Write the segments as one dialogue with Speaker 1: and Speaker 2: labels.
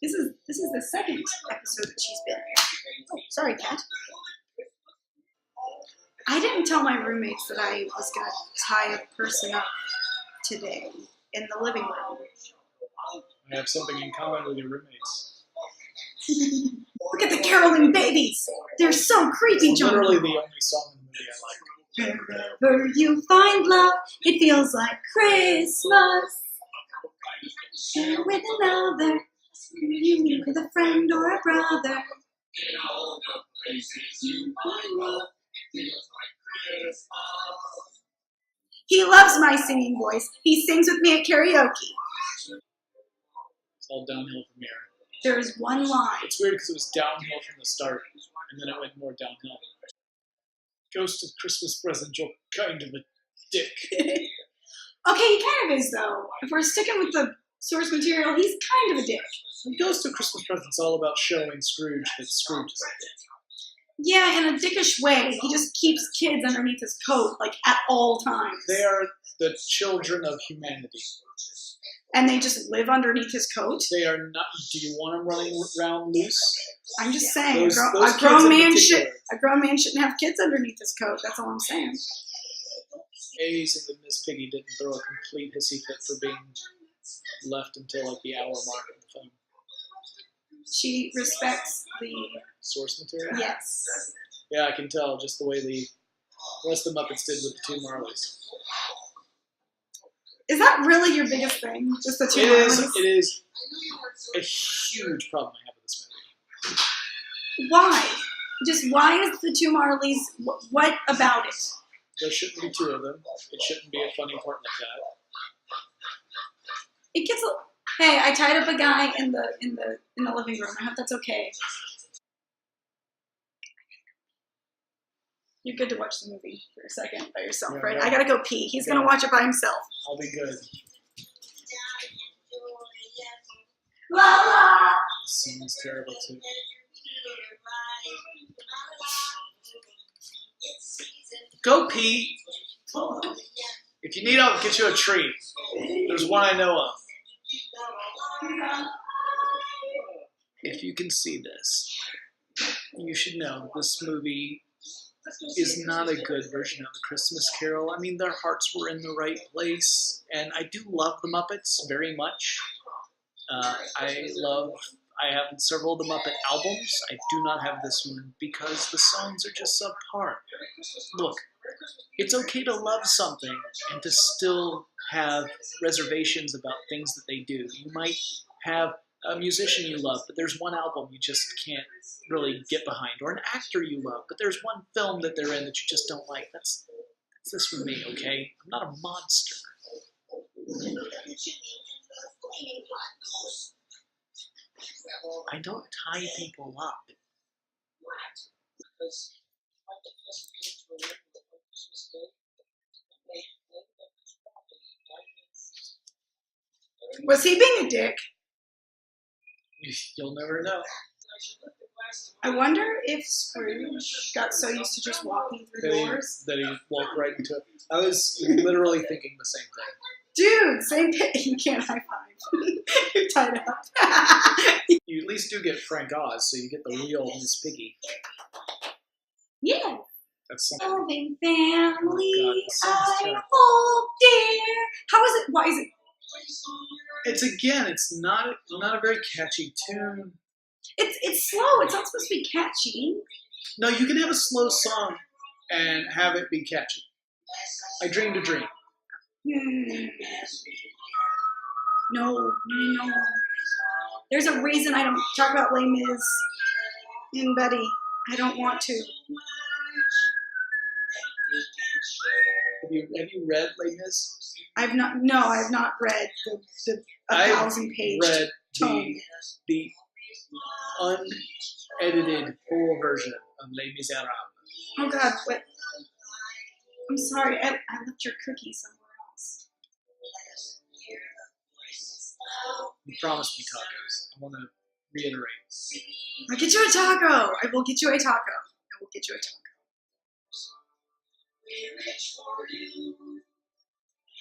Speaker 1: This is the second episode that she's been here. Oh, sorry, Kat. I didn't tell my roommates that I was going to tie a person up today in the living room.
Speaker 2: I have something in common with your roommates.
Speaker 1: Look at the caroling babies. They're so creepy, John.
Speaker 2: Literally the only song in the movie I like.
Speaker 1: Wherever you find love, it feels like Christmas. Share with another, you meet with a friend or a brother. In all the places you find love, it feels like Christmas. He loves my singing voice. He sings with me at karaoke.
Speaker 2: It's all downhill from here.
Speaker 1: There's one line.
Speaker 2: It's weird because it was downhill from the start, and then it went more downhill. Ghost of Christmas Present, you're kind of a dick.
Speaker 1: Okay, he kind of is, though. If we're sticking with the source material, he's kind of a dick.
Speaker 2: Ghost of Christmas Present's all about showing Scrooge that Scrooge is a dick.
Speaker 1: Yeah, in a dickish way. He just keeps kids underneath his coat, like, at all times.
Speaker 2: They are the children of humanity.
Speaker 1: And they just live underneath his coat?
Speaker 2: They are not. Do you want them running around loose?
Speaker 1: I'm just saying,
Speaker 2: Those
Speaker 1: a
Speaker 2: kids
Speaker 1: grown
Speaker 2: in
Speaker 1: man
Speaker 2: particular.
Speaker 1: shouldn't have kids underneath his coat. That's all I'm saying.
Speaker 2: Amazing that Miss Piggy didn't throw a complete hissy fit for being left until like the hour mark of the film.
Speaker 1: She respects the
Speaker 2: Source material?
Speaker 1: yes.
Speaker 2: Yeah, I can tell just the way the rest of the Muppets did with the two Marleys.
Speaker 1: Is that really your biggest thing? Just the two
Speaker 2: It
Speaker 1: Marleys?
Speaker 2: is a huge problem I have with this movie.
Speaker 1: Why? Just why is the two Marleys? What about it?
Speaker 2: There shouldn't be two of them. It shouldn't be a funny part like that.
Speaker 1: It gets. Hey, I tied up a guy in the living room. I hope that's okay. You're good to watch the movie for a second by yourself,
Speaker 2: Yeah,
Speaker 1: right?
Speaker 2: yeah.
Speaker 1: I gotta go pee. He's gonna watch it by himself.
Speaker 2: I'll be good.
Speaker 1: La la.
Speaker 2: This song is terrible too. Go pee. If you need, I'll get you a tree. There's one I know of. If you can see this, you should know this movie is not a good version of the Christmas Carol. I mean, their hearts were in the right place, and I do love the Muppets very much. I have several of the Muppet albums. I do not have this one because the songs are just subpar. Look, it's okay to love something and to still have reservations about things that they do. You might have a musician you love, but there's one album you just can't really get behind, or an actor you love, but there's one film that they're in that you just don't like. That's this for me, okay? I'm not a monster. I don't tie people up.
Speaker 1: Was he being a dick?
Speaker 2: You'll never know.
Speaker 1: I wonder if Scrooge got so used to just walking through doors.
Speaker 2: That he walked right into it. I was literally thinking the same thing.
Speaker 1: Dude, same thing. You can't high five. You're tied up.
Speaker 2: You at least do get Frank Oz, so you get the real Miss Piggy.
Speaker 1: Yeah.
Speaker 2: That's something.
Speaker 1: Loving family,
Speaker 2: Oh, God, this song is
Speaker 1: I
Speaker 2: terrible.
Speaker 1: hold dear. How is it? Why is it?
Speaker 2: It's not a very catchy tune.
Speaker 1: It's slow. It's not supposed to be catchy.
Speaker 2: No, you can have a slow song and have it be catchy. I dreamed a dream.
Speaker 1: No. There's a reason I don't talk about Les Mis and Betty. I don't want to.
Speaker 2: Have you read Les Mis?
Speaker 1: I have not read the 1,000-page
Speaker 2: read
Speaker 1: tome.
Speaker 2: the unedited full version of Les Miserables.
Speaker 1: Oh God, what? I'm sorry, I left your cookie somewhere else.
Speaker 2: You promised me tacos. I want to reiterate.
Speaker 1: I'll get you a taco. I will get you a taco. I will get you a taco.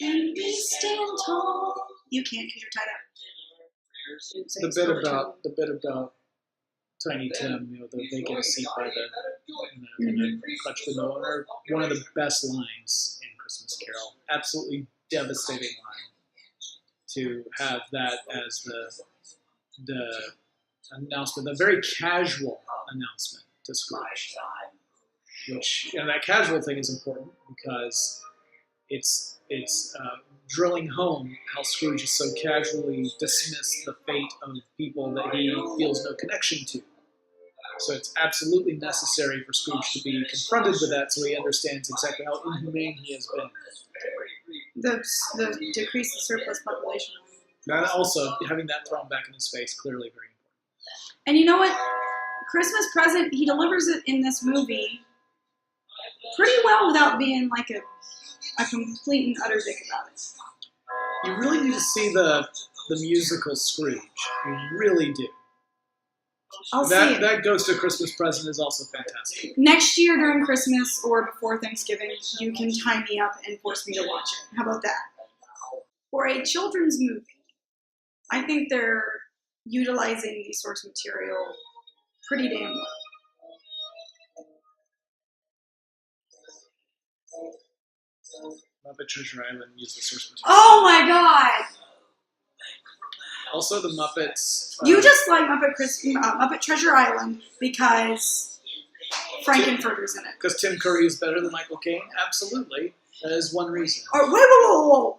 Speaker 1: And we stand tall. You can't because you're tied up.
Speaker 2: The bit about Tiny Tim, they get a seat by the crutch window, are one of the best lines in Christmas Carol. Absolutely devastating line to have that as the announcement, a very casual announcement to Scrooge. Which, and that casual thing is important because it's drilling home how Scrooge has so casually dismissed the fate of people that he feels no connection to. So it's absolutely necessary for Scrooge to be confronted with that so he understands exactly how inhumane he has been.
Speaker 1: The decrease the surplus population.
Speaker 2: That also, having that thrown back in his face, clearly very important.
Speaker 1: And you know what? Christmas Present, he delivers it in this movie pretty well without being like a complete and utter dick about it.
Speaker 2: You really need to see the musical Scrooge. You really do.
Speaker 1: I'll see it.
Speaker 2: That Ghost of Christmas Present is also fantastic.
Speaker 1: Next year during Christmas or before Thanksgiving, you can tie me up and force me to watch it. How about that? For a children's movie, I think they're utilizing the source material pretty damn well.
Speaker 2: Muppet Treasure Island used the source material.
Speaker 1: Oh my god!
Speaker 2: Also, the Muppets.
Speaker 1: You just like Muppet Treasure Island because Frankenfurter's in it.
Speaker 2: Because Tim Curry is better than Michael Caine? Absolutely. That is one reason.
Speaker 1: Whoa.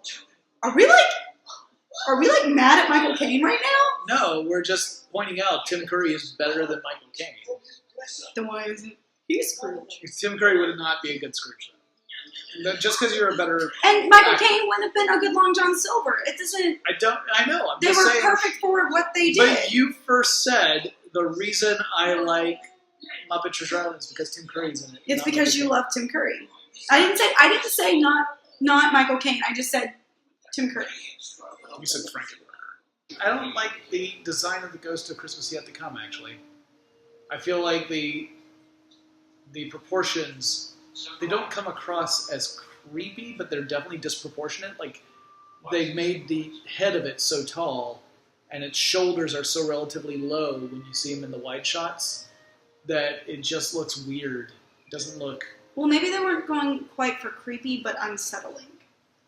Speaker 1: Are we like mad at Michael Caine right now?
Speaker 2: No, we're just pointing out Tim Curry is better than Michael Caine.
Speaker 1: Then why isn't he Scrooge?
Speaker 2: Tim Curry would not be a good Scrooge. Just because you're a better
Speaker 1: and Michael Caine wouldn't have been a good Long John Silver. It doesn't.
Speaker 2: I know. I'm
Speaker 1: they
Speaker 2: just
Speaker 1: were
Speaker 2: saying,
Speaker 1: perfect for what they did.
Speaker 2: But you first said the reason I like Muppet Treasure Island is because Tim Curry's in it.
Speaker 1: It's because you love Tim Curry. I didn't say not Michael Caine. I just said Tim Curry.
Speaker 2: You said Frankenfurter. I don't like the design of the Ghost of Christmas Yet to Come. Actually, I feel like the proportions. They don't come across as creepy, but they're definitely disproportionate. Like, they've made the head of it so tall, and its shoulders are so relatively low when you see him in the wide shots, that it just looks weird. It doesn't look...
Speaker 1: Well, maybe they weren't going quite for creepy, but unsettling.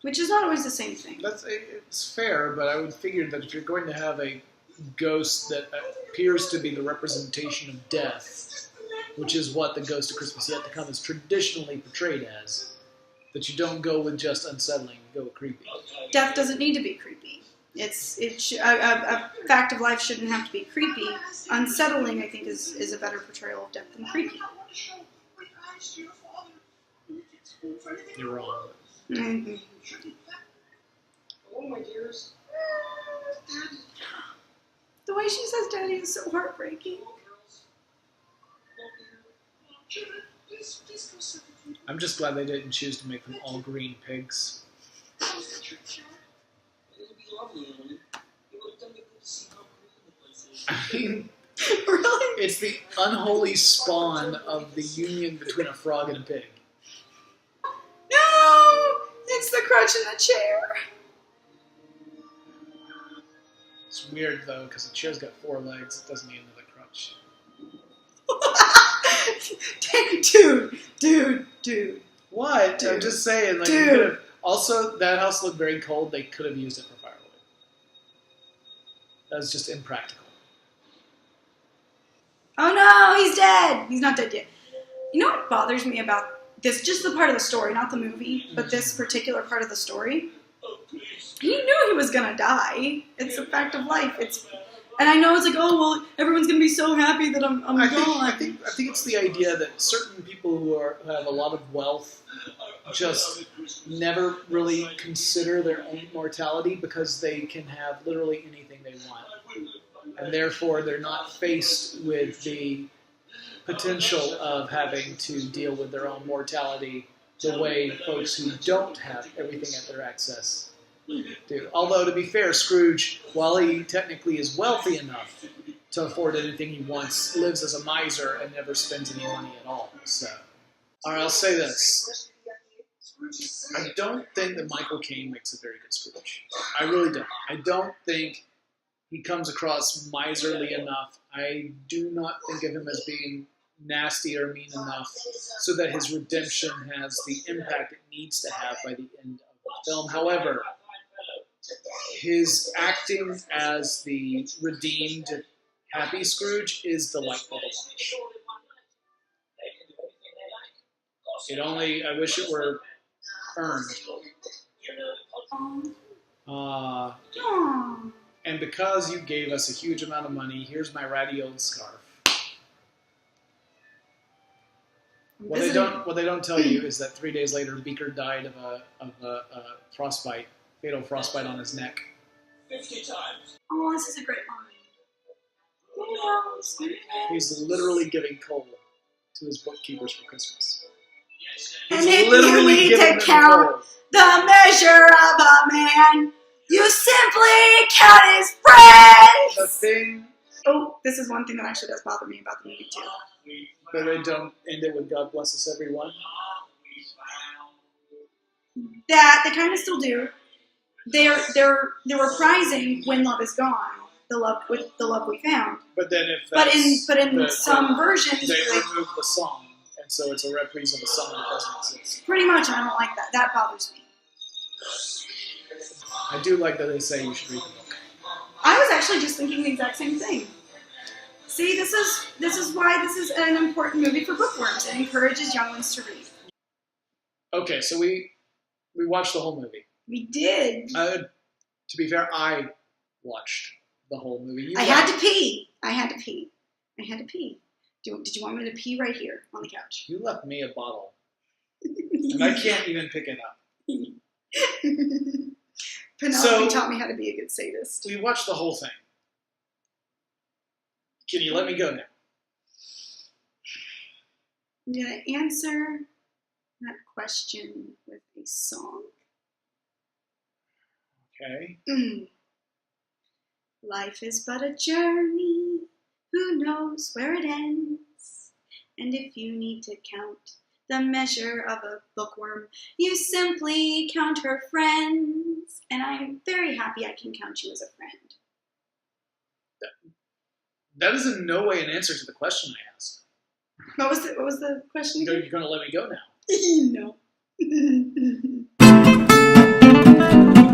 Speaker 1: Which is not always the same thing.
Speaker 2: It's fair, but I would figure that if you're going to have a ghost that appears to be the representation of death, which is what the Ghost of Christmas Yet to Come is traditionally portrayed as, that you don't go with just unsettling, you go with creepy.
Speaker 1: Death doesn't need to be creepy. A fact of life shouldn't have to be creepy. Unsettling, I think, is a better portrayal of death than creepy.
Speaker 2: You're wrong.
Speaker 1: Mm-hmm. The way she says daddy is so heartbreaking.
Speaker 2: I'm just glad they didn't choose to make them all green pigs. I mean,
Speaker 1: Really?
Speaker 2: it's the unholy spawn of the union between a frog and a pig.
Speaker 1: No! It's the crutch in the chair.
Speaker 2: It's weird, though, because the chair's got 4 legs. It doesn't need another crutch. Dude. What?
Speaker 1: Dude.
Speaker 2: I'm just saying. Like,
Speaker 1: Dude.
Speaker 2: Also, that house looked very cold. They could have used it for firewood. That was just impractical.
Speaker 1: Oh no, he's dead. He's not dead yet. You know what bothers me about this? Just the part of the story, not the movie, but this particular part of the story. He knew he was gonna die. It's a fact of life. And I know it's like, oh well, everyone's gonna be so happy that I'm gone.
Speaker 2: I think it's the idea that certain people who have a lot of wealth just never really consider their own mortality because they can have literally anything they want, and therefore they're not faced with the potential of having to deal with their own mortality the way folks who don't have everything at their access do. Although, to be fair, Scrooge, while he technically is wealthy enough to afford anything he wants, lives as a miser and never spends any money at all. So, all right, I'll say this. I don't think that Michael Caine makes a very good Scrooge. I really don't. I don't think he comes across miserly enough. I do not think of him as being nasty or mean enough so that his redemption has the impact it needs to have by the end of the film. However, his acting as the redeemed, happy Scrooge is delightful to watch. I wish it were earned.
Speaker 1: Aww.
Speaker 2: And because you gave us a huge amount of money, here's my ratty old scarf. What they don't tell you is that 3 days later, Beaker died of a frostbite, fatal frostbite on his neck.
Speaker 3: 50 times.
Speaker 1: Oh, this is a great line. Who knows?
Speaker 2: He's literally giving coal to his bookkeepers for Christmas.
Speaker 1: And if you need to count the measure of a man, you simply count his praise.
Speaker 2: The thing.
Speaker 1: Oh, this is one thing that actually does bother me about the movie too.
Speaker 2: But they don't end it with "God bless us, everyone."
Speaker 1: That they kind of still do. They're reprising "When Love Is Gone," the love we found.
Speaker 2: But then if
Speaker 1: but in some versions
Speaker 2: they remove the song, and so it's a reprise of a song that doesn't exist.
Speaker 1: Pretty much, and I don't like that. That bothers me.
Speaker 2: I do like that they say you should read the book.
Speaker 1: I was actually just thinking the exact same thing. See, this is why this is an important movie for bookworms. It encourages young ones to read.
Speaker 2: Okay, so we watched the whole movie.
Speaker 1: We did.
Speaker 2: To be fair, I watched the whole movie.
Speaker 1: I had to pee. Did you want me to pee right here on the couch?
Speaker 2: You left me a bottle, and I can't even pick it up.
Speaker 1: Penelope taught me how to be a good sadist.
Speaker 2: We watched the whole thing. Can you let me go now?
Speaker 1: I'm going to answer that question with a song.
Speaker 2: Okay.
Speaker 1: Life is but a journey. Who knows where it ends? And if you need to count the measure of a bookworm, you simply count her friends. And I'm very happy I can count you as a friend.
Speaker 2: That is in no way an answer to the question I asked.
Speaker 1: What was the question again?
Speaker 2: You're going to let me go now.
Speaker 1: No.